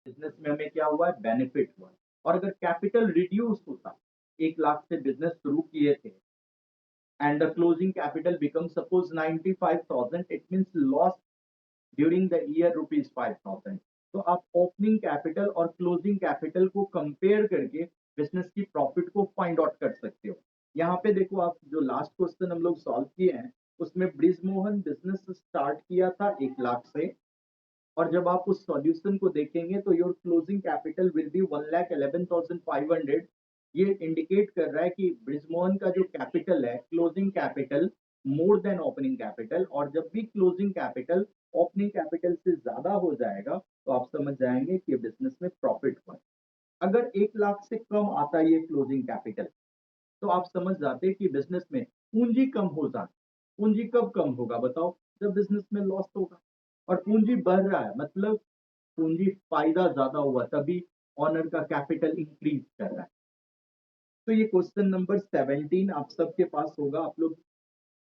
Business में हमें क्या हुआ है, बेनिफिट हुआ है। और अगर कैपिटल रिड्यूस होता, 1 लाख से बिजनेस शुरू किए थे and the closing capital becomes suppose 95,000, it means loss during the year rupees 5,000। तो आप ओपनिंग कैपिटल और क्लोजिंग कैपिटल को कंपेयर करके बिजनेस की प्रॉफिट को फाइंड आउट कर सकते हो। यहाँ पे देखो, आप जो लास्ट क्वेश्चन हम लोग सॉल्व किए हैं उसमें ब्रिजमोहन बिजनेस स्टार्ट किया था 1 लाख से, और जब आप उस सॉल्यूशन को देखेंगे तो your closing capital will be 1,11,500। ये इंडिकेट कर रहा है कि ब्रिजमोहन का जो कैपिटल है, closing capital more than opening capital, और जब भी क्लोजिंग कैपिटल ओपनिंग कैपिटल से ज्यादा हो जाएगा तो आप समझ जाएंगे कि बिजनेस में प्रॉफिट हुआ। अगर 1 लाख से कम आता है ये क्लोजिंग कैपिटल, तो आप समझ जाते कि बिजनेस में पूंजी कम हो जाए। पूंजी कब कम होगा बताओ, जब बिजनेस में लॉस होगा। और पूंजी बढ़ रहा है मतलब पूंजी फायदा ज्यादा हुआ, तभी ऑनर का कैपिटल इंक्रीज कर रहा है। तो ये क्वेश्चन नंबर 17 आप सबके पास होगा। आप लोग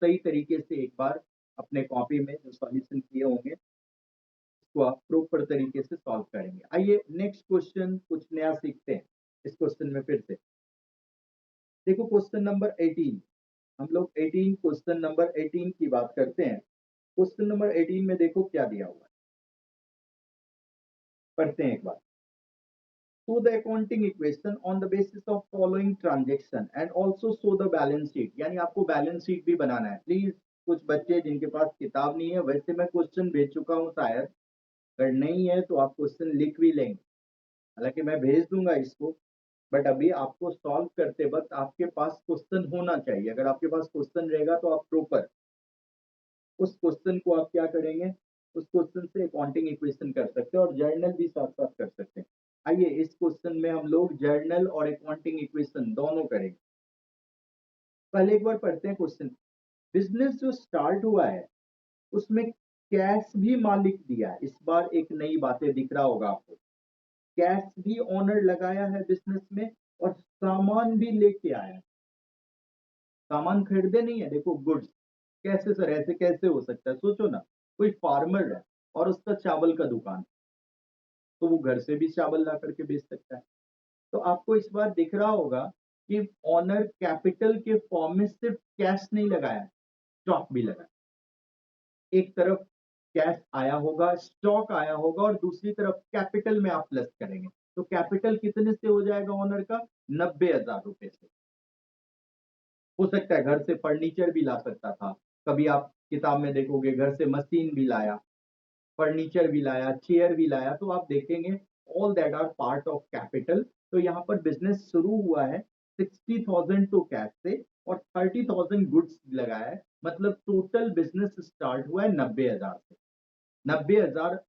सही तरीके से एक बार अपने कॉपी में जो सॉल्यूशन किए होंगे उसको आप प्रॉपर तरीके से सॉल्व करेंगे। आइए नेक्स्ट क्वेश्चन कुछ नया सीखते हैं इस क्वेश्चन में फिर से। देखो क्वेश्चन नंबर 18, हम लोग 18 क्वेश्चन नंबर 18 की बात करते हैं। क्वेश्चन नंबर 18 में देखो क्या दिया हुआ है, पढ़ते हैं एक बार। So the accounting equation on the basis of following transaction and also show the balance sheet, यानी आपको बैलेंस शीट भी बनाना है। प्लीज कुछ बच्चे जिनके पास किताब नहीं है, वैसे मैं क्वेश्चन भेज चुका हूँ शायद, अगर नहीं है तो आप क्वेश्चन लिख भी लेंगे, हालांकि मैं भेज दूंगा इसको, बट अभी आपको सॉल्व करते वक्त आपके पास क्वेश्चन होना चाहिए। अगर आपके पास क्वेश्चन रहेगा तो आप प्रॉपर उस क्वेश्चन को आप क्या करेंगे, उस क्वेश्चन से अकाउंटिंग इक्वेशन कर सकते हैं और जर्नल भी साथ साथ कर सकते हैं। आइए इस क्वेश्चन में हम लोग जर्नल और अकाउंटिंग इक्वेशन दोनों करेंगे। पहले एक बार पढ़ते हैं क्वेश्चन। बिजनेस जो स्टार्ट हुआ है उसमें कैश भी मालिक दिया है। इस बार एक नई बातें दिख रहा होगा आपको, कैश भी ओनर लगाया है बिजनेस में और सामान भी लेके आया है। सामान खरीदे नहीं है, देखो गुड्स। कैसे सर, ऐसे कैसे हो सकता है, सोचो ना, कोई फार्मर है और उसका चावल का दुकान, तो वो घर से भी चावल ला करके बेच सकता है। तो आपको इस बार दिख रहा होगा कि ऑनर कैपिटल के फॉर्म में सिर्फ कैश नहीं लगाया, स्टॉक भी लगाया। एक तरफ कैश आया होगा, स्टॉक आया होगा, और दूसरी तरफ कैपिटल में आप प्लस करेंगे तो कैपिटल कितने से हो जाएगा ऑनर का, 90,000 रुपए से। हो सकता है घर से फर्नीचर भी ला सकता था, कभी आप किताब में देखोगे घर से मशीन भी लाया, फर्नीचर भी लाया, चेयर भी लाया, तो आप देखेंगे all that are part of capital. तो यहाँ पर बिजनेस शुरू हुआ है 60,000 टू कैश से और 30,000 गुड्स लगाया है, मतलब टोटल बिजनेस स्टार्ट हुआ है 90,000 से। 90,000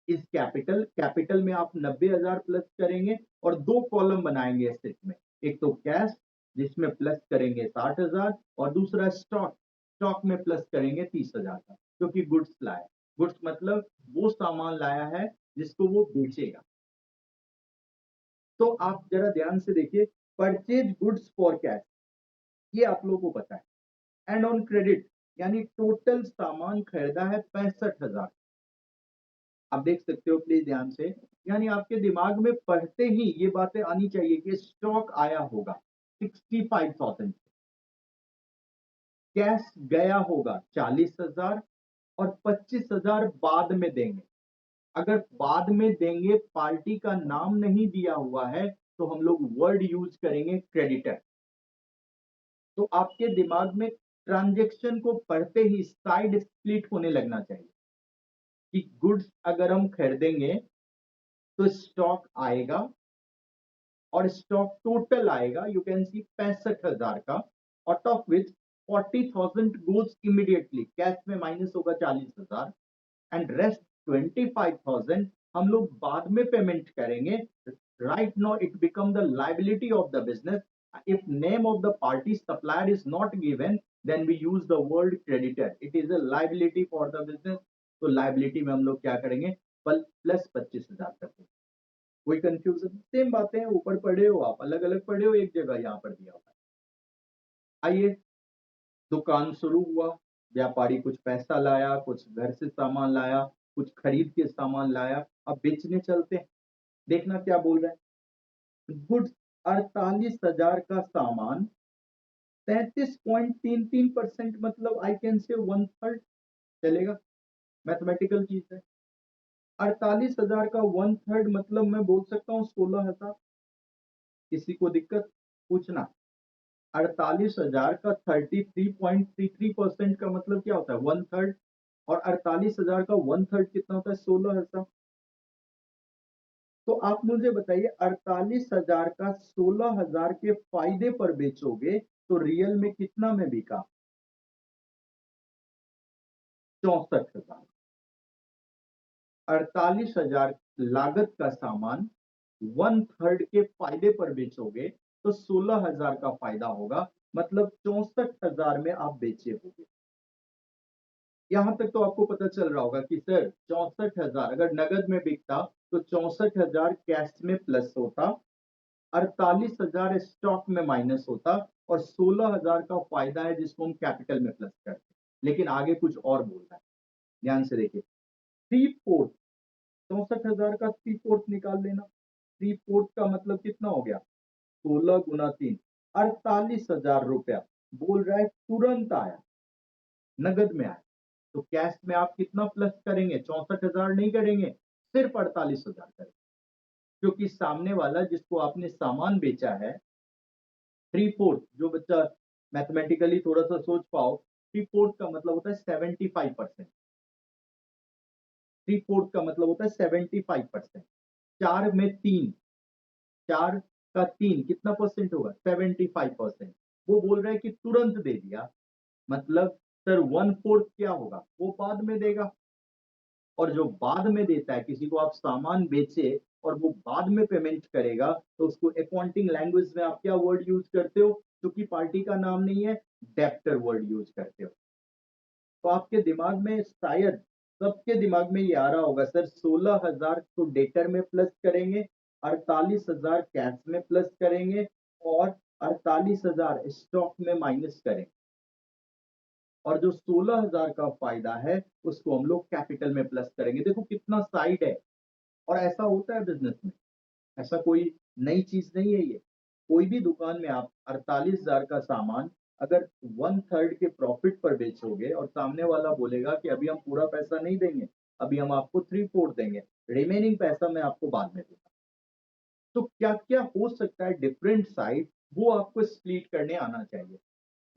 इस कैपिटल, कैपिटल में आप 90,000 प्लस करेंगे और दो कॉलम बनाएंगे एसेट में, एक तो कैश जिसमें प्लस करेंगे 60,000 और दूसरा स्टॉक, स्टॉक में प्लस करेंगे 30,000 का, क्योंकि गुड्स लाया। गुड्स मतलब वो सामान लाया है जिसको वो बेचेगा। तो आप जरा ध्यान से देखिए, परचेज गुड्स फॉर कैश ये आप लोगों को पता है, एंड ऑन क्रेडिट यानी टोटल सामान खरीदा है 65,000। आप देख सकते हो प्लीज ध्यान से, यानी आपके दिमाग में पढ़ते ही ये बातें आनी चाहिए कि स्टॉक आया होगा 65,000, कैश गया होगा 40,000 और 25,000 बाद में देंगे। अगर बाद में देंगे पार्टी का नाम नहीं दिया हुआ है तो हम लोग वर्ड यूज करेंगे क्रेडिटर। तो आपके दिमाग में ट्रांजेक्शन को पढ़ते ही साइड स्प्लिट होने लगना चाहिए कि गुड्स अगर हम खरीदेंगे तो स्टॉक आएगा और स्टॉक टोटल आएगा, यू कैन सी 65,000 का, out of which 40,000 goes immediately, cash में माइनस होगा 40,000 एंड रेस्ट 25,000 हम लोग बाद में पेमेंट करेंगे। Right now it become the liability of the business. If name of the party supplier is not given then we use the word creditor, it is a liability for the business. तो liability में हम लोग क्या करेंगे, plus 25,000 करते। कोई confusion, same बातें हैं, ऊपर पढ़े हो आप, अलग अलग पढ़े हो, एक जगह यहाँ पर दिया हुआ है। आइए, दुकान शुरू हुआ, व्यापारी कुछ पैसा लाया, कुछ घर से सामान लाया, कुछ खरीद के सामान लाया, अब बेचने चलते हैं। देखना क्या बोल रहा है, गुड्स 48,000 का सामान 33.33%, मतलब I can say one third, चलेगा, मैथमेटिकल चीज है। 48,000 का वन थर्ड मतलब मैं बोल सकता हूँ 16,000। किसी को दिक्कत पूछना। 48,000 का 33.33% का मतलब क्या होता है, वन थर्ड। और 48,000 का वन थर्ड कितना होता है, 16,000। तो आप मुझे बताइए, 48,000 का 16,000 के फायदे पर बेचोगे तो रियल में कितना में बिका, 64,000। 48,000 लागत का सामान वन थर्ड के फायदे पर बेचोगे तो 16,000 का फायदा होगा, मतलब 64,000 में आप बेचे होगे। यहां तक तो आपको पता चल रहा होगा कि सर 64,000 अगर नगद में बिकता तो 64,000 कैश में प्लस होता, 48,000 स्टॉक में माइनस होता, और 16,000 का फायदा है जिसको हम कैपिटल में प्लस करते हैं। लेकिन आगे कुछ और बोल रहा है, ध्यान से देखिए। थ्री फोर्थ, 64,000 का थ्री फोर्थ निकाल लेना। थ्री फोर्थ का मतलब कितना हो गया, 16 गुना 3, 48,000 रुपया। बोल रहा है तुरंत आया, नगद में आया। तो कैश में आप कितना प्लस करेंगे, 64,000 नहीं करेंगे, सिर्फ 48,000 करेंगे। क्योंकि सामने वाला जिसको आपने सामान बेचा है, थ्री फोर्थ, जो बच्चा मैथमेटिकली थोड़ा सा सोच पाओ, थ्री फोर्थ का मतलब होता है 75%। थ्री फोर्थ का मतलब होता है 75%। चार में तीन, चार का तीन कितना परसेंट होगा, 75%। वो बोल रहा है कि तुरंत दे दिया, मतलब सर वन फोर्थ क्या होगा, वो बाद में देगा। और जो बाद में देता है, किसी को आप सामान बेचे और वो बाद में पेमेंट करेगा, तो उसको अकाउंटिंग लैंग्वेज में आप क्या वर्ड यूज करते हो, क्योंकि पार्टी का नाम नहीं है, डेप्टर वर्ड यूज करते हो। तो आपके दिमाग में शायद, सबके दिमाग में ये आ रहा होगा, सर 16,000 तो डेटर में प्लस करेंगे, 48,000 कैश में प्लस करेंगे, और 48,000 स्टॉक में माइनस करेंगे, और जो 16,000 का फायदा है उसको हम लोग कैपिटल में प्लस करेंगे। देखो कितना साइड है। और ऐसा होता है बिजनेस में, ऐसा कोई नई चीज नहीं है ये। कोई भी दुकान में आप 48,000 का सामान अगर वन थर्ड के प्रॉफिट पर बेचोगे और सामने वाला बोलेगा कि अभी हम पूरा पैसा नहीं देंगे, अभी हम आपको थ्री फोर्थ देंगे, रिमेनिंग पैसा मैं आपको बाद में दूंगा। तो क्या क्या हो सकता है डिफरेंट साइड, वो आपको स्प्लिट करने आना चाहिए।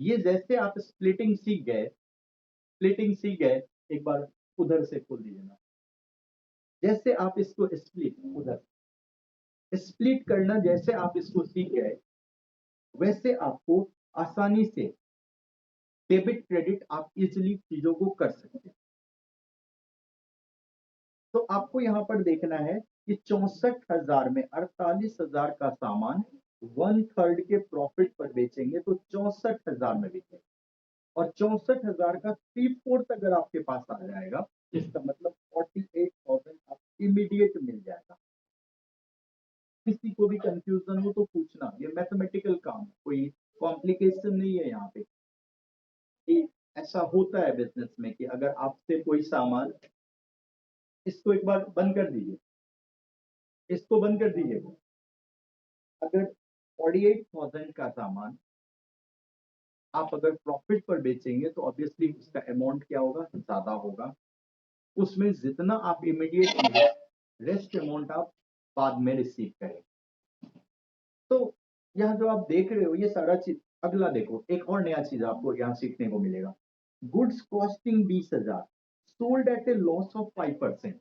ये जैसे आप स्प्लिटिंग सीख गए, स्प्लिटिंग सीख गए, एक बार उधर से खोल दीजिए ना। जैसे आप इसको स्प्लिट, उधर स्प्लिट करना जैसे आप इसको सीख गए, वैसे आपको आसानी से डेबिट क्रेडिट आप इजिली चीजों को कर सकते हैं। तो आपको यहाँ पर देखना है कि 64,000 में 48,000 का सामान वन थर्ड के प्रॉफिट पर बेचेंगे तो 64,000 में बिकेगा। और 64,000 का थ्री फोर्थ अगर आपके पास आ जाएगा, इसका मतलब 48,000 आप इमीडिएट मिल जाएगा। किसी को भी कंफ्यूजन हो तो पूछना, ये मैथमेटिकल काम है, कोई कॉम्प्लिकेशन नहीं है यहाँ पे। कि ऐसा होता है बिजनेस में कि अगर आपसे कोई सामान, इसको एक बार बंद कर दीजिए, इसको बंद कर दीजिए। अगर 48,000 का सामान आप अगर प्रॉफिट पर बेचेंगे तो ऑब्वियसली उसका अमाउंट क्या होगा, ज्यादा होगा। उसमें जितना आप इमीडिएट, रेस्ट अमाउंट आप बाद में रिसीव करें। तो यहाँ जो आप देख रहे हो ये सारा चीज, अगला देखो एक और नया चीज आपको यहाँ सीखने को मिलेगा। Goods costing 20,000 sold at A loss of 5%।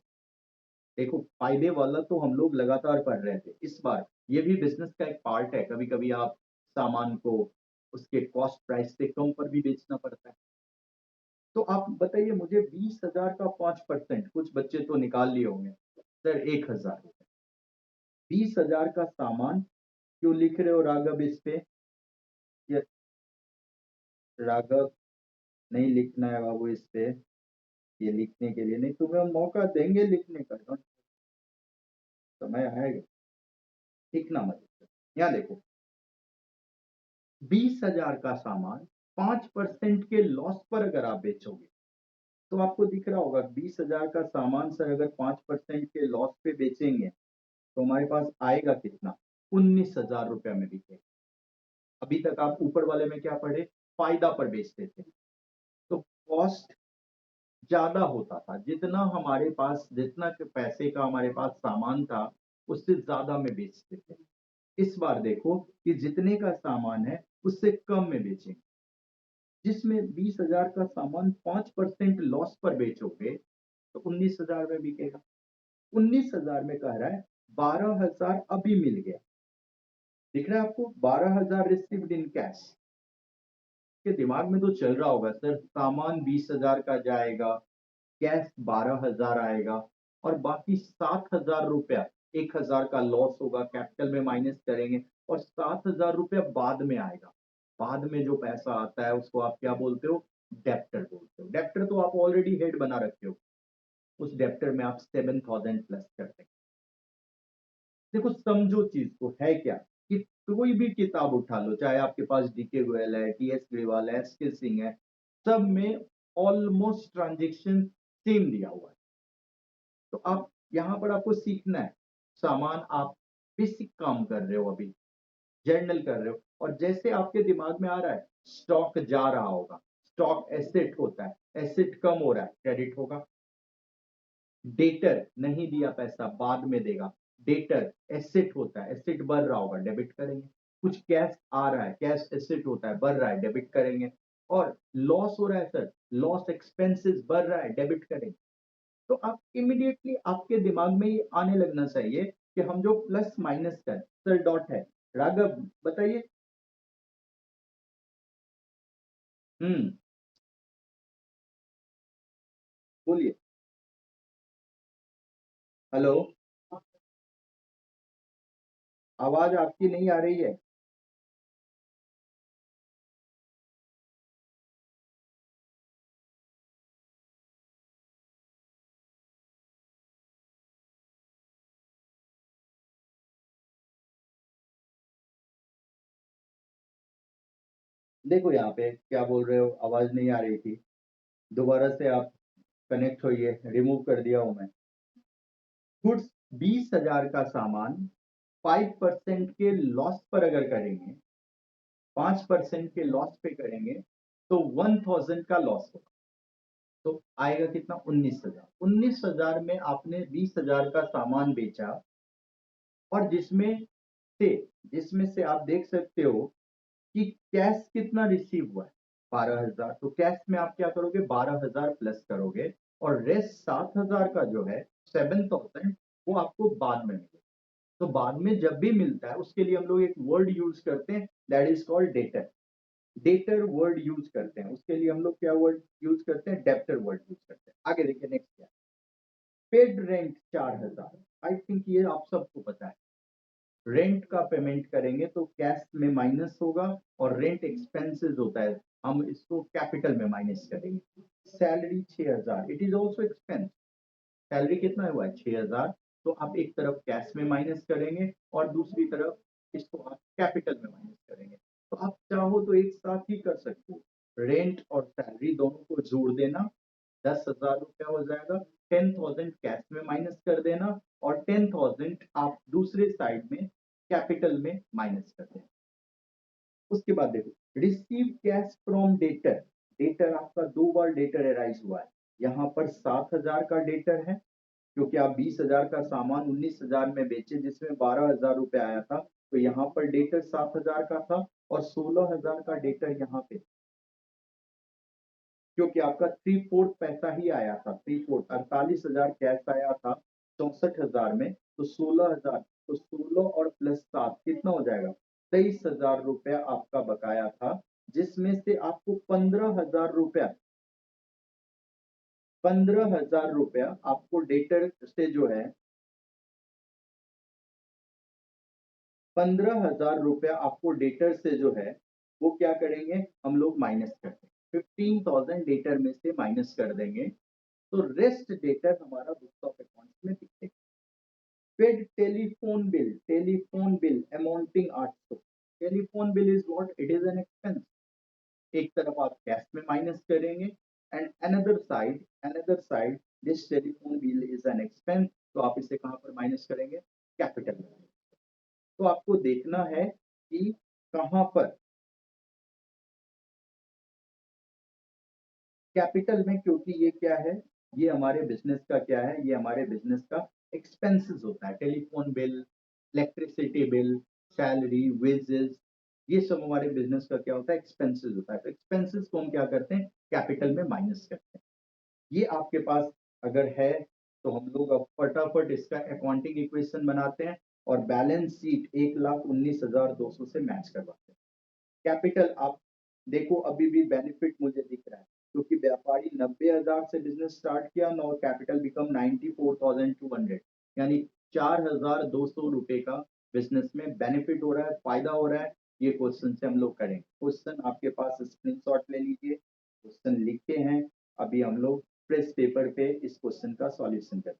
देखो फायदे वाला तो हम लोग लगातार पढ़ रहे थे, इस बार ये भी बिजनेस का एक पार्ट है। कभी कभी आप सामान को उसके कॉस्ट प्राइस से कम पर भी बेचना पड़ता है। तो आप बताइए मुझे, 20,000 का 5%, कुछ बच्चे तो निकाल लिए होंगे सर, 1,000 रुपए। 20,000 का सामान, क्यों लिख रहे हो राघव इस पे, ये राघव नहीं लिखना है बाबू इस पे, ये लिखने के लिए नहीं, तुम्हें हम मौका देंगे लिखने का, समय आएगा, लिखना मत। यहाँ देखो, 20,000 का सामान 5% के लॉस पर अगर आप बेचोगे, तो आपको दिख रहा होगा 20,000 का सामान सर अगर 5% के लॉस पे बेचेंगे तो हमारे पास आएगा कितना, 19,000 रुपया में बिकेगा। अभी तक आप ऊपर वाले में क्या पढ़े, फायदा पर बेचते थे, तो कॉस्ट ज्यादा होता था, जितना हमारे पास, जितना के पैसे का हमारे पास सामान था उससे ज्यादा में बेचते थे। इस बार देखो कि जितने का सामान है उससे कम में बेचेंगे। जिसमें 20,000 का सामान 5% लॉस पर बेचोगे तो 19,000 में बिकेगा। 19,000 में कह रहा है 12,000 अभी मिल गया, दिख रहा है आपको, 12,000 रिसीव्ड इन कैश। के दिमाग में तो चल रहा होगा सर, सामान 20,000 का जाएगा, कैश 12,000 आएगा और बाकी 7,000 रुपया, 1,000 का लॉस होगा, कैपिटल में माइनस करेंगे और 7,000 रुपया बाद में आएगा। बाद में जो पैसा आता है उसको आप क्या बोलते हो, डेप्टर बोलते हो। डेप्टर तो आप ऑलरेडी हेड बना रखे हो, उस डेप्टर में आप 7,000 प्लस करते हैं। देखो समझो चीज को, है क्या कि कोई भी किताब उठा लो, चाहे आपके पास डीके गोयल है, टीएस ग्रेवाल है, एसके सिंह है, सब में ऑलमोस्ट ट्रांजेक्शन सेम दिया हुआ है। तो आप यहाँ पर आपको सीखना है, सामान आप बेसिक काम कर रहे हो, अभी जर्नल कर रहे हो, और जैसे आपके दिमाग में आ रहा है स्टॉक जा रहा होगा, स्टॉक एसेट होता है, एसेट कम हो रहा है, क्रेडिट होगा। डेटर नहीं दिया पैसा, बाद में देगा, डेटर एसेट होता है, एसेट बढ़ रहा होगा, डेबिट करेंगे। कुछ कैश आ रहा है, कैश एसेट होता है, बढ़ रहा है, डेबिट करेंगे। और लॉस हो रहा है सर, लॉस एक्सपेंसेस बढ़ रहा है, डेबिट करेंगे। तो आप इमीडिएटली आपके दिमाग में ये आने लगना चाहिए कि हम जो प्लस माइनस कर, सर डॉट है, राघव बताइए। हम्म, बोलिए। हेलो, आवाज आपकी नहीं आ रही है। देखो यहाँ पे क्या बोल रहे हो, आवाज नहीं आ रही थी, दोबारा से आप कनेक्ट होइए, रिमूव कर दिया हूं मैं। गुड्स 20,000 का सामान 5% के लॉस पर अगर करेंगे, 5% के लॉस पे करेंगे तो 1,000 का लॉस होगा। तो आएगा कितना, 19,000। 19,000 में आपने 20,000 का सामान बेचा, और से जिसमें से आप देख सकते हो कि कैश कितना रिसीव हुआ है, 12,000। तो कैश में आप क्या करोगे, 12,000 प्लस करोगे, और रेस्ट 7,000 का जो है, 7,000, वो आपको बाद में मिलेगा। तो बाद में जब भी मिलता है उसके लिए हम लोग एक वर्ड यूज करते हैं, that is called debtor. Debtor word use करते हैं, उसके लिए हम लोग क्या वर्ड यूज करते हैं, डेप्टर वर्ड यूज करते हैं। आगे देखिए, नेक्स्ट क्या, पेड रेंट 4,000। आई थिंक ये आप सबको पता है, रेंट का पेमेंट करेंगे तो कैश में माइनस होगा, और रेंट एक्सपेंसेस होता है, हम इसको कैपिटल में माइनस करेंगे। Salary 6,000, it is also expense. Salary कितना हुआ है, 6,000। तो आप एक तरफ कैश में माइनस करेंगे और दूसरी तरफ इसको आप कैपिटल में माइनस करेंगे। तो आप चाहो तो एक साथ ही कर सकते हो, रेंट और सैलरी दोनों को जोड़ देना, 10,000 रुपया हो जाएगा। 10,000 कैश में माइनस कर देना, और 10,000 आप दूसरे साइड में कैपिटल में माइनस कर देना। उसके बाद देखो, receive cash from debtor. Debtor आपका दो बार डेटर एराइज हुआ है, यहाँ पर 7,000 का डेटर है, क्योंकि आप 20,000 का सामान 19,000 में बेचे जिसमें 12,000 रुपये आया था, तो यहाँ पर डेटर 7,000 का था, और 16,000 का डेटर यहाँ पे, क्योंकि आपका 3/4 पैसा ही आया था, 3/4 48,000 कैश आया था 64,000 में, तो 16,000, तो 16 और प्लस 7 कितना हो जाएगा, 23,000 रुपया आपका बकाया था, जिसमें से आपको 15,000 रुपया आपको डेटर से जो है, 15,000 रुपया आपको डेटर से जो है वो क्या करेंगे, हम लोग माइनस करते हैं, 15,000 डेटर में से माइनस कर देंगे, तो रेस्ट डेटर हमारा बुक्स ऑफ अकाउंट्स में दिखेगा। फिर telephone bill amounting 800। Telephone bill is what, it is an expense. एक तरफ आप कैश में माइनस करेंगे, and another side this telephone bill is an expense, तो आप इसे कहां पर माइनस करेंगे, कैपिटल में। तो आपको देखना है कि कहां पर कैपिटल में, क्योंकि ये क्या है, ये हमारे बिजनेस का क्या है, ये हमारे बिजनेस का एक्सपेंसेस होता है, telephone bill, electricity bill, salary, wages, ये सब हमारे बिजनेस का क्या होता है, एक्सपेंसेस होता है। तो एक्सपेंसेस को हम क्या करते हैं, कैपिटल में माइनस करते हैं। ये आपके पास अगर है तो हम लोग अब फटाफट इसका अकाउंटिंग इक्वेशन बनाते हैं और बैलेंस शीट 1,19,200 से मैच करवाते हैं। कैपिटल आप देखो, अभी भी बेनिफिट मुझे दिख रहा है, क्योंकि व्यापारी 90,000 से बिजनेस स्टार्ट किया और कैपिटल बिकम 94,200, यानी 4,200 रुपए का बिजनेस में बेनिफिट हो रहा है, फायदा हो रहा है। ये क्वेश्चन से हम लोग करेंगे। क्वेश्चन आपके पास स्क्रीनशॉट ले लीजिए, क्वेश्चन लिखते हैं। अभी हम लोग प्रेस पेपर पे इस क्वेश्चन का सॉल्यूशन करते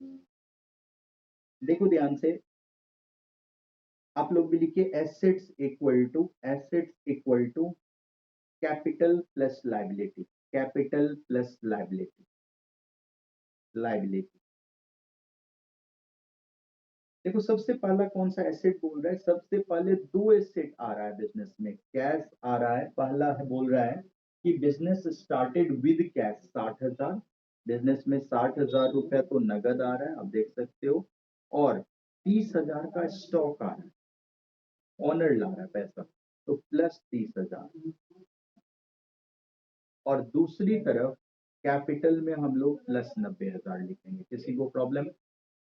हैं। देखो ध्यान से, आप लोग भी लिखिए, assets equal to capital plus liability, capital plus liability, liability. देखो सबसे पहला कौन सा एसेट बोल रहा है, सबसे पहले दो एसेट आ रहा है बिजनेस में, कैश आ रहा है। पहला है, बोल रहा है कि business started with cash 60,000, business में 60,000 रुपया तो नगद आ रहा है, आप देख सकते हो, और 30,000 का स्टॉक आ रहा है, ऑनर ला रहा है पैसा, तो प्लस 30,000। और दूसरी तरफ कैपिटल में हम लोग प्लस 90,000 लिखेंगे। किसी को problem?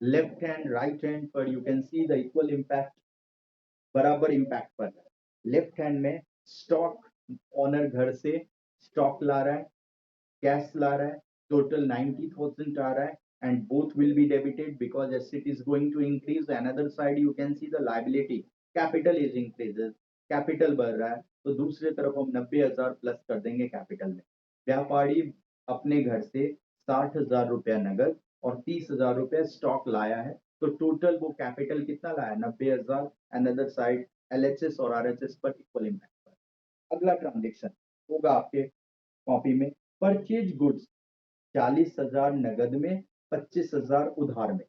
Left hand right hand पर you can see the equal impact, बराबर इम्पैक्ट पर है। लेफ्ट हैंड में स्टॉक, ऑनर घर से स्टॉक ला रहा है, कैश ला रहा है, टोटल 90,000 आ रहा है, and both will be debited because asset is going to increase. Another side you can see the liability, capital is increases, capital बढ़ रहा है, तो दूसरे तरफ हम 90,000 प्लस कर देंगे कैपिटल में। व्यापारी अपने घर से 60,000 रुपया नगद और 30,000 रुपया स्टॉक लाया है, तो टोटल वो कैपिटल कितना लाया, 90,000। अनदर साइड एलएचएस और आरएचएस पर इक्वल इम्पैक्ट पर। अगला ट्रांजेक्शन होगा आपके कॉपी में, परचेज गुड्स 40,000 नगद में, 25,000 उधार में।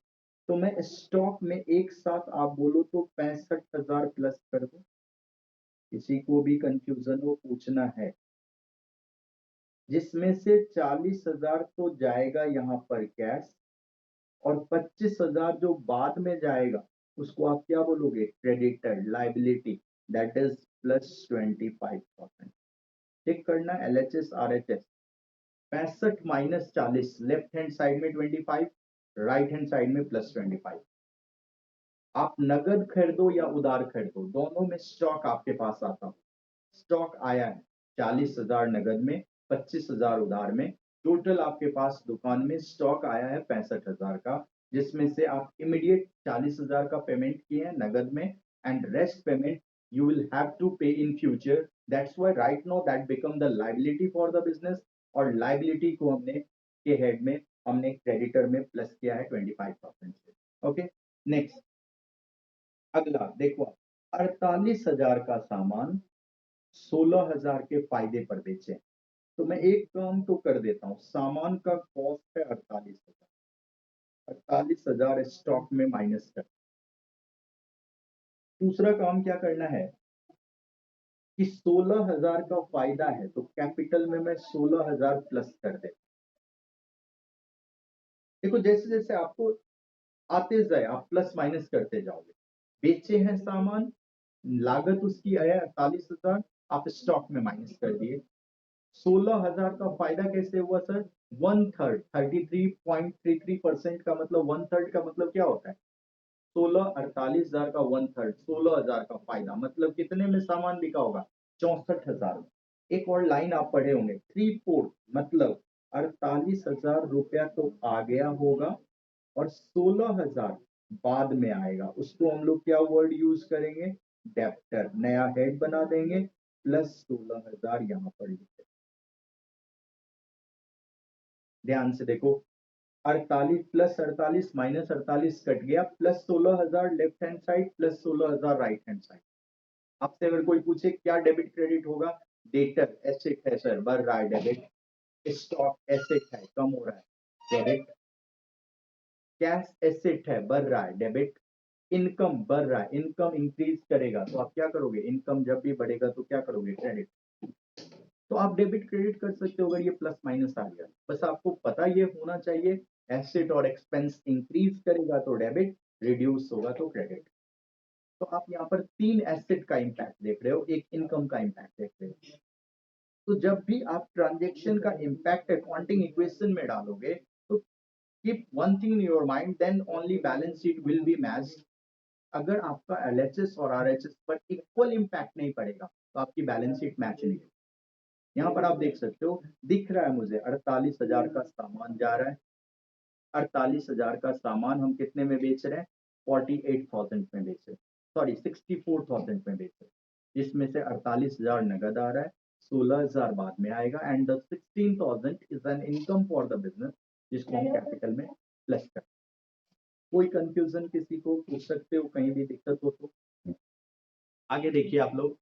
तो मैं स्टॉक में एक साथ आप बोलो तो 65,000 प्लस कर दो, किसी को भी कंफ्यूजन हो पूछना है, जिसमें से 40,000 तो जाएगा यहाँ पर कैश, और 25,000 जो बाद में जाएगा उसको आप क्या बोलोगे, creditor, liability, that is plus 25,000। Check करना LHS RHS, 65 minus 40, left hand side में 25, राइट हैंड साइड में प्लस 25। आप नगद खरीदो या उधार खरीदो, दोनों में स्टॉक आपके पास आता हो। स्टॉक आया है 40,000 नगद में, 25,000 उधार में, टोटल आपके पास दुकान में स्टॉक आया है 65,000 का, जिसमें से आप इमीडिएट 40,000 का पेमेंट किए हैं नगद में, and rest payment you will have to pay in future. That's why right now that become the liability for the business, और liability को हमने के हेड में हमने क्रेडिटर में प्लस किया है 25,000 से। ओके, नेक्स्ट अगला देखो, 48,000 का सामान 16,000 के फायदे पर बेचे। तो मैं एक काम तो कर देता हूँ, सामान का कॉस्ट है 48,000, 48,000 स्टॉक में माइनस कर। दूसरा काम क्या करना है कि 16,000 का फायदा है, तो कैपिटल में मैं 16,000 प्लस कर दे। देखो जैसे जैसे आपको आते जाए आप प्लस माइनस करते जाओगे। बेचे हैं सामान, लागत उसकी है 48,000, आप स्टॉक में माइनस कर दिए। 16,000 का फायदा कैसे हुआ सर, वन थर्ड, 33.33% का मतलब वन थर्ड का मतलब क्या होता है, 48,000 का वन थर्ड, 16,000 का फायदा, मतलब कितने में सामान बिका होगा, 64,000 में। एक और लाइन आप पढ़े होंगे, थ्री फोर्थ, मतलब 48,000 रुपया तो आ गया होगा और 16,000 बाद में आएगा, उसको हम लोग क्या वर्ड यूज करेंगे, डेप्टर, नया हेड बना देंगे, प्लस 16,000 यहाँ पर लिखे। ध्यान से देखो, 48 प्लस 48 माइनस 48 कट गया, plus 16,000 left hand side, plus 16,000 right hand side. आपसे अगर कोई पूछे क्या डेबिट क्रेडिट होगा, डेटर एसेट है सर, बढ़ रहा है डेबिट, स्टॉक एसेट है कम हो रहा है, क्रेडिट। कैश एसेट है बढ़ रहा है, डेबिट। इनकम बढ़ रहा है, इनकम इंक्रीज करेगा तो आप क्या करोगे, इनकम जब भी बढ़ेगा तो क्या करोगे, क्रेडिट। तो आप डेबिट क्रेडिट कर सकते हो अगर ये प्लस माइनस आ गया। बस आपको पता ये होना चाहिए, एसेट और एक्सपेंस इंक्रीज करेगा तो डेबिट, रिड्यूस होगा तो क्रेडिट। तो आप यहाँ पर तीन एसेट का इम्पैक्ट देख रहे हो, एक इनकम का इम्पैक्ट देख रहे हो। तो जब भी आप ट्रांजेक्शन का इम्पैक्ट अकाउंटिंग इक्वेशन में डालोगे तो keep one thing in your mind, then only balance sheet will be matched. अगर आपका एलएचएस और आरएचएस पर इक्वल इम्पैक्ट नहीं पड़ेगा तो आपकी बैलेंस शीट मैच नहीं होगी। यहाँ पर आप देख सकते हो, दिख रहा है मुझे 48,000 का सामान जा रहा है। 48,000 का सामान हम कितने में बेच रहे हैं, 48,000 में बेच रहे हैं, सॉरी 64,000 में बेच रहे हैं, जिसमें से 48,000 नगद आ रहा है, 16,000 बाद में आएगा, and the 16,000 is an income for the business, जिसको हम कैपिटल में प्लस कर। कोई कंफ्यूजन किसी को पूछ सकते हो, कहीं भी दिक्कत हो तो। आगे देखिए आप लोग,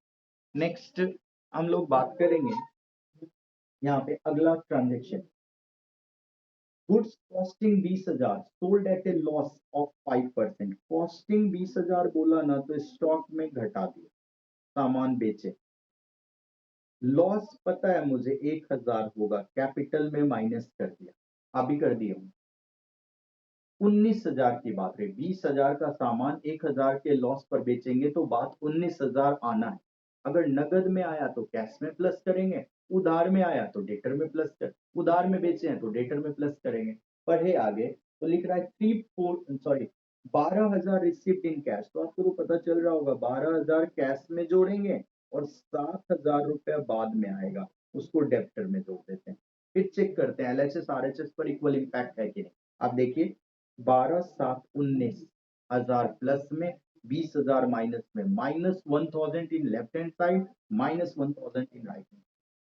नेक्स्ट हम लोग बात करेंगे यहाँ पे अगला transaction, goods costing 20,000 sold at A loss of 5%। Costing 20,000 बोला ना तो स्टॉक में घटा दिया, सामान बेचे, लॉस पता है मुझे 1,000 होगा, कैपिटल में माइनस कर दिया, अभी कर दिया हूँ। 19,000 की बात है, 20,000 का सामान 1,000 के लॉस पर बेचेंगे तो बात 19,000 आना है। अगर नगद में आया तो कैश में प्लस करेंगे, उधार में आया तो डेटर में प्लस कर, उधार में बेचे हैं तो डेटर में प्लस करेंगे। पढ़े आगे तो लिख रहा है 12,000 रिसिप्ट इन कैश, तो आपको तो पता चल रहा होगा 12,000 कैश में जोड़ेंगे और 7,000 रुपया बाद में आएगा, उसको डेप्टर में जोड़ देते हैं। फिर चेक करते हैं एलएचएस आरएचएस पर इक्वल इम्पैक्ट है कि नहीं। आप देखिए 12 7 19,000 प्लस में, 20,000 माइनस में, -1,000 in left hand side, -1,000 in right hand,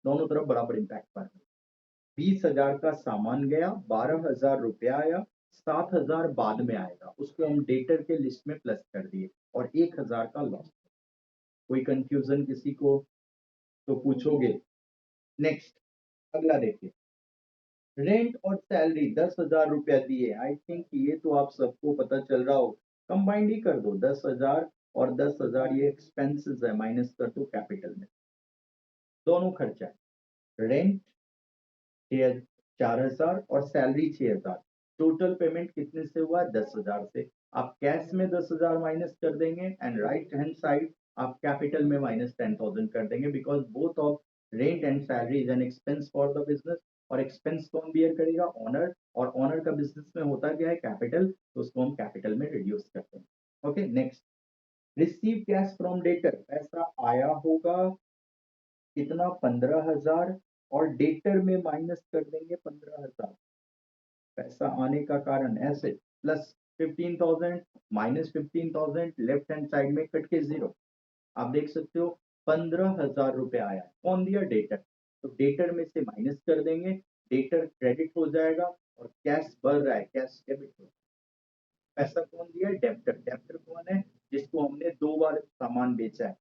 दोनों तरफ बराबर इम्पैक्ट पर। 20,000 का सामान गया, 12,000 रुपया आया, 7,000 बाद में आएगा, उसको हम डेटर के लिस्ट में प्लस कर दिए और 1,000 का लॉस। कोई कंफ्यूजन किसी को तो पूछोगे। नेक्स्ट अगला देखिए, रेंट और सैलरी 10,000 रुपया दिए, आई थिंक ये तो आप सबको पता चल रहा हो, कंबाइंड ही कर दो 10,000 और 10,000, ये एक्सपेंसेस है, माइनस कर दो कैपिटल में, दोनों खर्चा है। रेंट 4,000 और सैलरी 6,000, टोटल पेमेंट कितने से हुआ, 10,000 से। आप कैश में 10,000 माइनस कर देंगे एंड राइट हैंड साइड आप कैपिटल में -10,000 कर देंगे, because both of rent and salary is an expense for the business. और एक्सपेंस कौन बियर करेगा, ऑनर, और ऑनर का बिजनेस में होता क्या है, कैपिटल, तो उसको हम कैपिटल में रिड्यूस करते हैं। Okay next, receive cash from debtor, पैसा आया होगा कितना, 15,000, और डेटर में माइनस कर देंगे 15,000। पैसा आने का कारण asset plus 15,000 -15,000, left hand side में कट के जीरो। आप देख सकते हो 15,000 रुपया आया, कौन दिया, डेटर, तो डेटर में से माइनस कर देंगे, डेटर क्रेडिट हो जाएगा और कैश बढ़ रहा है, कैश डेबिट हो। पैसा कौन दिया है, डेप्टर, डेप्टर कौन है, जिसको हमने दो बार सामान बेचा है।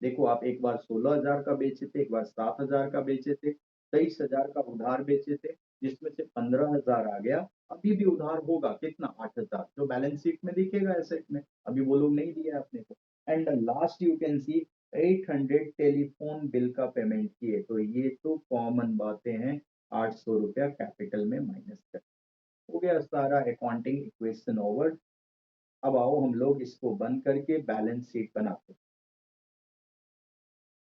देखो आप एक बार 16,000 का बेचे थे, एक बार 7,000 का बेचे थे, 23,000 का उधार बेचे थे, जिसमें से 15,000 आ गया। अभी भी उधार होगा कितना, 8,000, जो बैलेंस शीट में दिखेगा एसेट में, अभी वो लोग नहीं दिया अपने को। And last you can C 800 telephone bill का पेमेंट किए, तो ये तो कॉमन बातें हैं, 800 रुपया कैपिटल में माइनस कर। हो गया सारा अकाउंटिंग इक्वेशन ओवर। अब आओ हम लोग इसको बंद करके बैलेंस शीट बनाते हैं।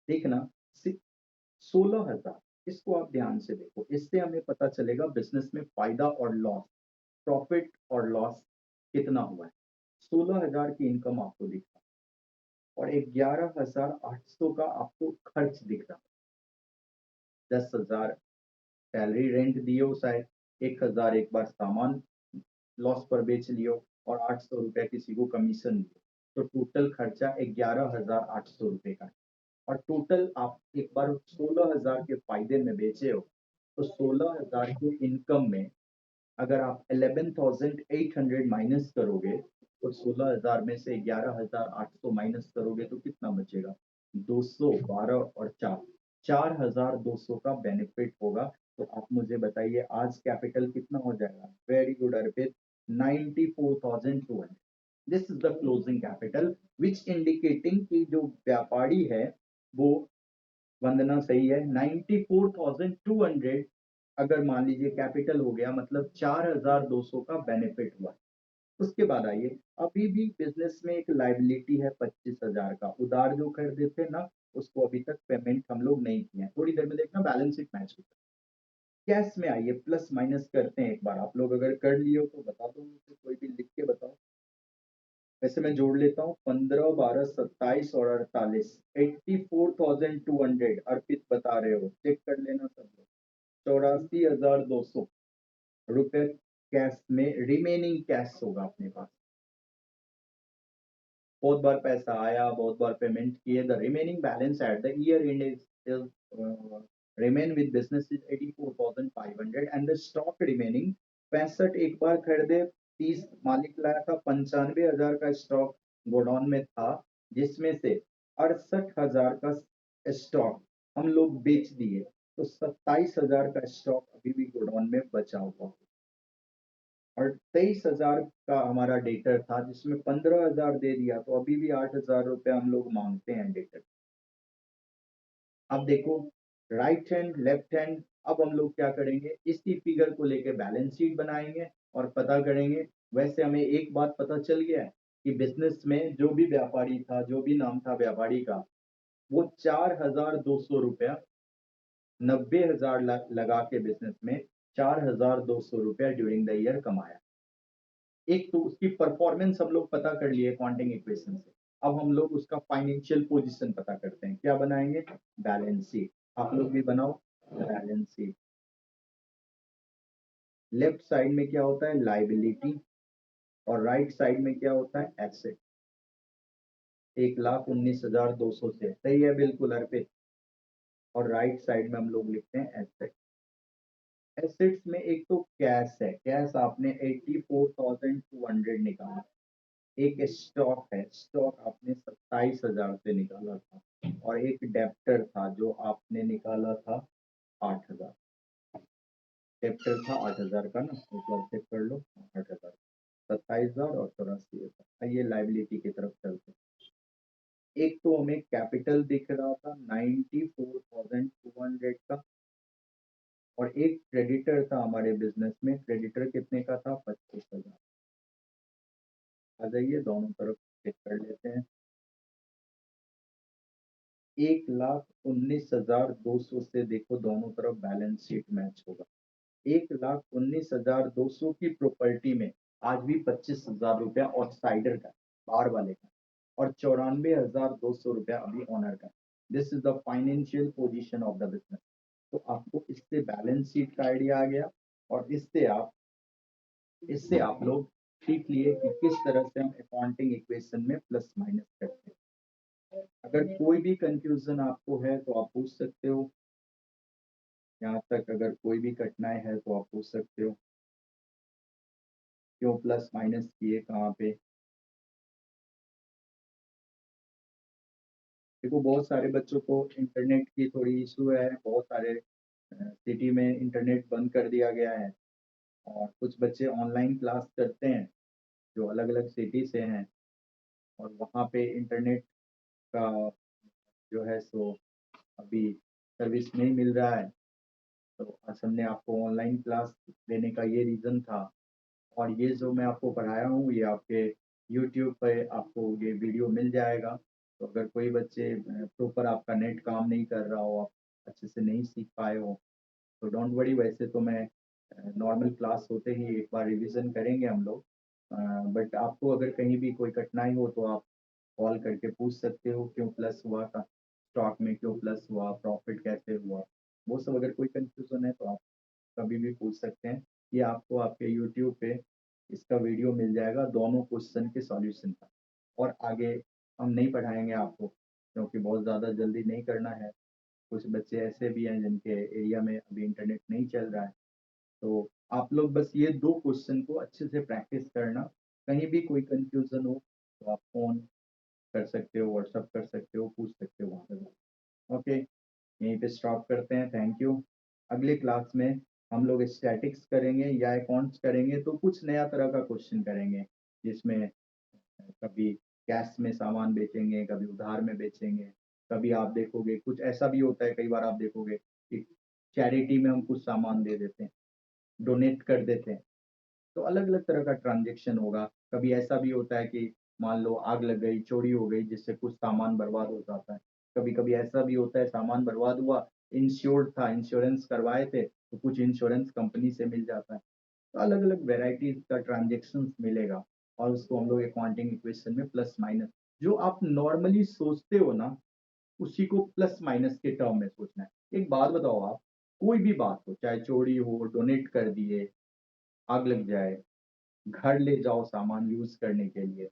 देखना 16,000, इसको आप ध्यान से देखो, इससे हमें पता चलेगा बिजनेस में फायदा और लॉस, प्रॉफिट और लॉस कितना हुआ है। 16,000 की इनकम आपको दिख रहा है और 11,800 का आपको खर्च दिख रहा है। 10,000 सैलरी रेंट दियो शायद, 1,000 एक बार सामान लॉस पर बेच लियो और 800 रुपया किसी को कमीशन दियो, तो टोटल खर्चा 11,800 रुपये का है। और टोटल आप एक बार 16,000 के फायदे में बेचे हो तो 16,000 की इनकम में अगर आप 11,800 माइनस करोगे तो 16,000 में से 11,800 माइनस करोगे तो कितना बचेगा, 212 और 4, 4,200 का बेनिफिट होगा तो आप मुझे बताइए आज कैपिटल कितना हो जाएगा? Very good Arpit, 94,200। This is the closing capital which indicating कि जो व्यापारी है वो, वंदना सही है, 94,200 अगर मान लीजिए कैपिटल हो गया, मतलब 4,200 का बेनिफिट हुआ। उसके बाद आइए, अभी भी बिजनेस में एक लाइबिलिटी है 25,000 का, उधार जो खरीदे थे ना, उसको अभी तक पेमेंट हम लोग नहीं किए हैं। थोड़ी देर में देखना बैलेंस शीट मैच होता है। कैश में आइए, प्लस माइनस करते हैं एक बार, आप लोग अगर कर लिए हो तो बता दो मुझे, कोई भी लिख के बताओ। वैसे मैं जोड़ लेता हूँ, 15, 12, 27 और 48, 84,200 अर्पित बता रहे हो, चेक कर लेना सब लोग। 84,200 रुपये कैश में, रिमेनिंग कैश होगा अपने पास। बहुत बार पैसा आया, बहुत बार पेमेंट किए, the remaining balance at the year and is remain with business is 84,500 and the stock remaining 65 एक बार खरीदे, 30 मालिक लाया था, 95,000 का स्टॉक गोडाउन में था, जिसमें से 68,000 का स्टॉक हम लोग बेच दिए, तो 27,000 का स्टॉक अभी भी गोडाउन में बचा हुआ, और 23,000 का हमारा डेटर था, जिसमें 15,000 दे दिया, तो अभी भी 8,000 रुपये हम लोग मांगते हैं डेटर। अब देखो, राइट हैंड लेफ्ट हैंड, अब हम लोग क्या करेंगे, इसी फिगर को लेके बैलेंस शीट बनाएंगे और पता करेंगे। वैसे हमें एक बात पता चल गया है कि बिजनेस में जो भी व्यापारी था, जो भी नाम था व्यापारी का, वो 4,200 रुपया, 90,000 लगा के बिजनेस में 4,200 रुपया ड्यूरिंग द ईयर कमाया। एक तो उसकी परफॉर्मेंस हम लोग पता कर लिए क्वांटिंग इक्वेशन से। अब हम लोग उसका फाइनेंशियल पोजीशन पता करते हैं। क्या बनाएंगे? Balance sheet. आप लोग भी बनाओ बैलेंस शीट। लेफ्ट साइड में क्या होता है? लाइबिलिटी, और राइट साइड में क्या होता है? एसेट। 1,19,200 से सही है बिल्कुल अर्पित। और राइट साइड में हम लोग लिखते हैं एसेट। एसेट्स में एक तो कैश है, कैश आपने 84,200 निकाला। एक स्टॉक है, स्टॉक आपने 27,000 से निकाला था, और एक डेप्टर था जो आपने निकाला था 8,000। डेप्टर था 8,000 का ना, मतलब चेक कर लो, 8,000, 27,000 और 84,000। ये लाइबिलिटी की तरफ चलते हैं। एक तो हमें कैपिटल दिख रहा था 94,200 का, और एक क्रेडिटर था हमारे बिजनेस में, क्रेडिटर कितने का था? 25,000। आ जाइए दोनों तरफ चेक कर लेते हैं। 1,19,200 से देखो दोनों तरफ बैलेंस शीट मैच होगा। 1,19,200 की प्रॉपर्टी में आज भी 25,000 रुपया आउटसाइडर का, बाहर वाले का, और 94,200 रुपया अभी ओनर का। This is the financial position of the business. तो आपको इससे बैलेंस शीट का आइडिया आ गया, और इससे आप लोग सीख लिए कि किस तरह से हम अकाउंटिंग इक्वेशन में प्लस माइनस करते हैं। अगर कोई भी कंफ्यूजन आपको है तो आप पूछ सकते हो। यहाँ तक अगर कोई भी कठिनाई है तो आप पूछ सकते हो, क्यों प्लस माइनस किए, कहाँ पे। देखो, बहुत सारे बच्चों को इंटरनेट की थोड़ी इशू है, बहुत सारे सिटी में इंटरनेट बंद कर दिया गया है, और कुछ बच्चे ऑनलाइन क्लास करते हैं जो अलग अलग सिटी से हैं, और वहाँ पे इंटरनेट का जो है सो अभी सर्विस नहीं मिल रहा है। तो आज हमने आपको ऑनलाइन क्लास देने का ये रीज़न था, और ये जो मैं आपको पढ़ाया हूँ ये आपके यूट्यूब पे आपको ये वीडियो मिल जाएगा। तो अगर कोई बच्चे प्रॉपर आपका नेट काम नहीं कर रहा हो, आप अच्छे से नहीं सीख पाए हो, तो डोंट वरी। वैसे तो मैं नॉर्मल क्लास होते ही एक बार रिवीजन करेंगे हम लोग, बट आपको अगर कहीं भी कोई कठिनाई हो तो आप कॉल करके पूछ सकते हो, क्यों प्लस हुआ था, स्टॉक में क्यों प्लस हुआ, प्रॉफिट कैसे हुआ, वो सब अगर कोई कंफ्यूजन है तो आप कभी भी पूछ सकते हैं। ये आपको आपके यूट्यूब पे इसका वीडियो मिल जाएगा दोनों क्वेश्चन के सॉल्यूशन का। और आगे हम नहीं पढ़ाएंगे आपको, क्योंकि बहुत ज़्यादा जल्दी नहीं करना है। कुछ बच्चे ऐसे भी हैं जिनके एरिया में अभी इंटरनेट नहीं चल रहा है। तो आप लोग बस ये दो क्वेश्चन को अच्छे से प्रैक्टिस करना। कहीं भी कोई कंफ्यूजन हो तो आप फ़ोन कर सकते हो, व्हाट्सअप कर सकते हो, पूछ सकते हो वहाँ पे। ओके, यहीं पे स्टॉप करते हैं। Thank you. अगले क्लास में हम लोग स्टैटिक्स करेंगे या अकाउंट्स करेंगे, तो कुछ नया तरह का क्वेश्चन करेंगे, जिसमें कभी कैश में सामान बेचेंगे, कभी उधार में बेचेंगे, कभी आप देखोगे कुछ ऐसा भी होता है, कई बार आप देखोगे कि चैरिटी में हम कुछ सामान दे देते हैं, डोनेट कर देते हैं। तो अलग-अलग तरह का ट्रांज़ैक्शन होगा। कभी ऐसा भी होता है कि मान लो आग लग गई, चोरी हो गई, जिससे कुछ सामान बर्बाद हो जाता है। कभी-कभी ऐसा भी होता है सामान बर्बाद हुआ, इंश्योर्ड था, इंश्योरेंस करवाए थे, तो कुछ इंश्योरेंस कंपनी से मिल जाता है। तो अलग-अलग वैराइटीज़ का ट्रांज़ैक्शंस मिलेगा और उसको हम लोग अकाउंटिंग इक्वेशन में प्लस माइनस जो आप नॉर्मली सोचते हो ना, उसी को प्लस माइनस के टर्म में सोचना है। एक बात बताओ आप, कोई भी बात हो, चाहे चोरी हो, डोनेट कर दिए, आग लग जाए, घर ले जाओ सामान यूज़ करने के लिए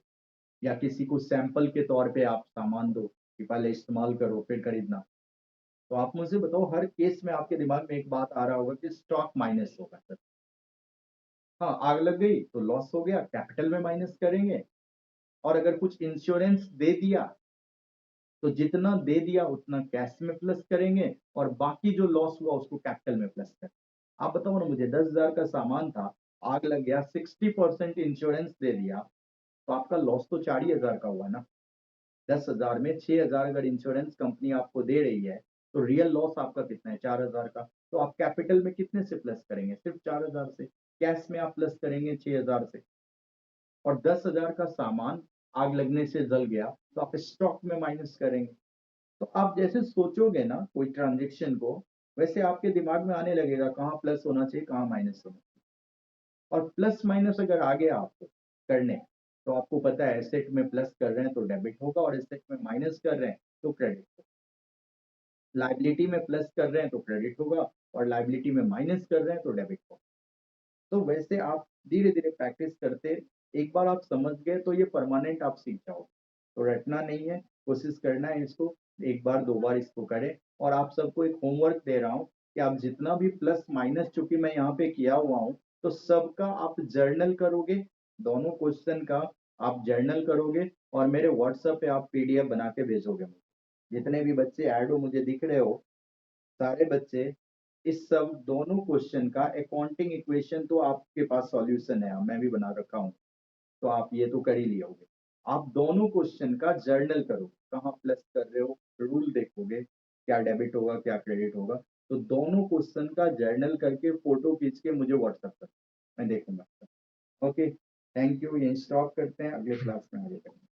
या किसी को सैंपल के तौर पे आप सामान दो कि पहले इस्तेमाल करो फिर खरीदना। तो आप मुझे बताओ हर केस में आपके दिमाग में एक बात आ रहा होगा कि स्टॉक माइनस होगा सर। हाँ, आग लग गई तो लॉस हो गया, कैपिटल में माइनस करेंगे और अगर कुछ इंश्योरेंस दे दिया, तो जितना दे दिया उतना कैश में प्लस करेंगे और बाकी जो लॉस हुआ उसको कैपिटल में प्लस करें। आप बताओ ना मुझे 10,000 का सामान था, आग लग गया, 60% इंश्योरेंस दे दिया, तो आपका लॉस तो 4 ही हज़ार का हुआ ना। 10,000 में 6,000 अगर इंश्योरेंस कंपनी आपको दे रही है, तो रियल लॉस आपका कितना है? 4,000 का। तो आप कैपिटल में कितने से प्लस करेंगे? सिर्फ 4,000 से। कैश में आप प्लस करेंगे 6,000 से और 10,000 का सामान आग लगने से जल गया, तो आप स्टॉक में माइनस करेंगे। तो आप जैसे सोचोगे ना कोई ट्रांज़ैक्शन को, वैसे आपके दिमाग में आने लगेगा कहाँ प्लस होना चाहिए, कहाँ माइनस होना चाहिए। और प्लस माइनस अगर आ गया आपको करने, तो आपको पता है एसेट में प्लस कर रहे हैं तो डेबिट होगा और एसेट में माइनस कर रहे हैं तो क्रेडिट होगा। लायबिलिटी में प्लस कर रहे हैं तो क्रेडिट होगा और लायबिलिटी में माइनस कर रहे हैं तो डेबिट होगा। तो वैसे आप धीरे-धीरे प्रैक्टिस करते, एक बार आप समझ गए तो ये परमानेंट आप सीख जाओगे। तो रटना नहीं है, कोशिश करना है इसको, 1 बार 2 बार इसको करें और आप सबको एक होमवर्क दे रहा हूँ कि आप जितना भी प्लस माइनस चूँकि मैं यहाँ पे किया हुआ हूँ, तो सबका आप जर्नल करोगे, दोनों क्वेश्चन का आप जर्नल करोगे और मेरे व्हाट्सएप पे आप पीडीएफ बना के भेजोगे मुझे। जितने भी बच्चे ऐड हो मुझे दिख रहे हो, सारे बच्चे इस सब दोनों क्वेश्चन का अकाउंटिंग इक्वेशन तो आपके पास सॉल्यूशन है, मैं भी बना रखा हूँ, तो आप ये तो कर ही लिए होगे। आप दोनों क्वेश्चन का जर्नल करो, कहाँ प्लस कर रहे हो, रूल देखोगे, क्या डेबिट होगा, क्या क्रेडिट होगा, तो दोनों क्वेश्चन का जर्नल करके फ़ोटो खींच के मुझे व्हाट्सएप कर, मैं देखूँगा। ओके, थैंक यू, यहीं स्टॉप करते हैं, अगले क्लास में आगे करेंगे।